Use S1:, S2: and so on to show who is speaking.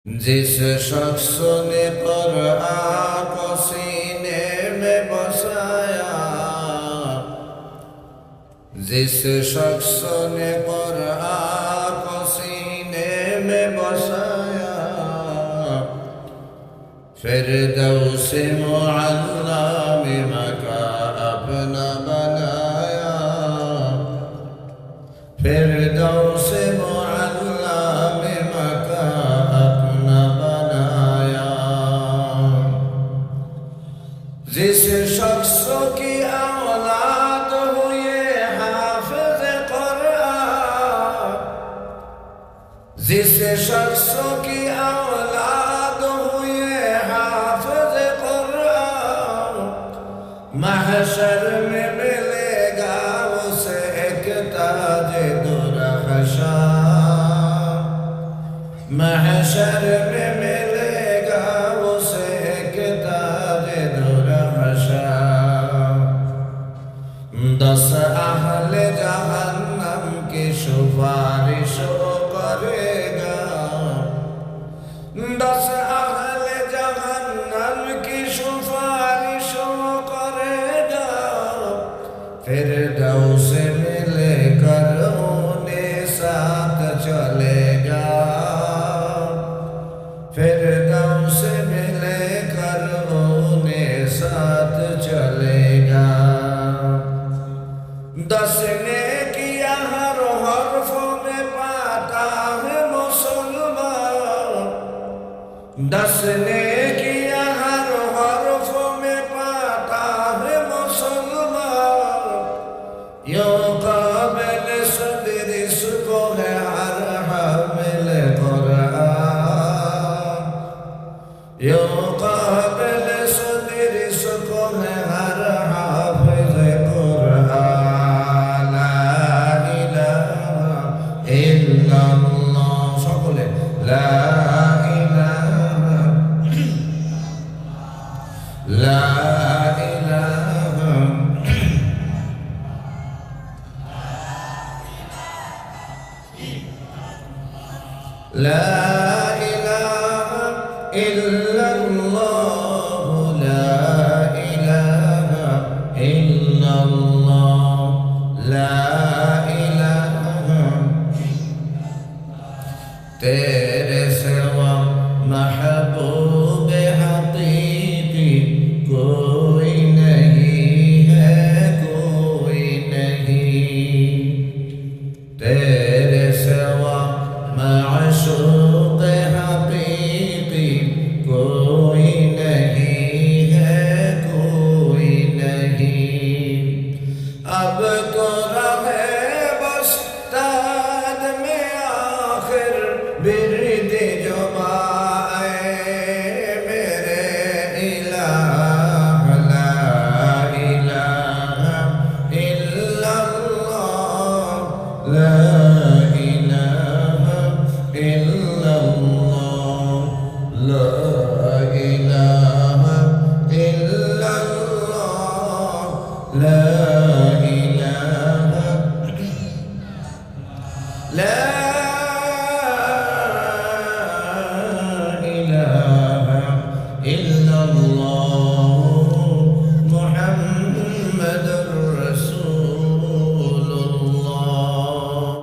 S1: जिस शख्स ने कुरान को सीने में बसाया, जिस शख्स ने कुरान को सीने में बसाया, फिरदौस मुअल्ला में मकान अपना बनाया, फिरदौस मुअल्ला में मकान अपना बनाया। जिस शख्स की औलाद हुए हाफिज कुरान, जिस शख्स की औलाद हुए हाफिज कुरान, महशर में मिलेगा उसे एक ताज दुरहशा, महशर में मिलेगा उसे एक ताज दुरहशा। 10 अहले जहन्नम की सिफारिश करेगा, 10 अहले जहन्नम की सिफारिश करेगा, फिरदौस में लेकर उन्हें साथ चलेगा, फिरदौस में लेकर उन्हें साथ चलेगा। 10 ने किया हर हर्फ में पाता है मुसलमान, 10 ने किया हर हर्फ में पाता है मुसलमान। यो काबिल सदर इसको है हर हामिल कुरान, यो काबिल सदर इसको है हर हाफिज कुरान। ला इलाहा इल्लल्लाह, সকলে লা ইলাহা লা ইলাহা لا إله إلا الله، لا إله إلا الله، لا إله तेरे सिवा महबूब हकीकी कोई नहीं है, कोई नहीं। तेरे सिवा माशूक हकीकी कोई नहीं है, कोई नहीं। अब तो रहे बस ताद में आखिर बिरद जुबाए मेरे इलाह, ला इलाहा इल्लल्लाह, ला इलाहा इल्लल्लाह, ला इलाहा इल्लल्लाह, ला इलाहा ला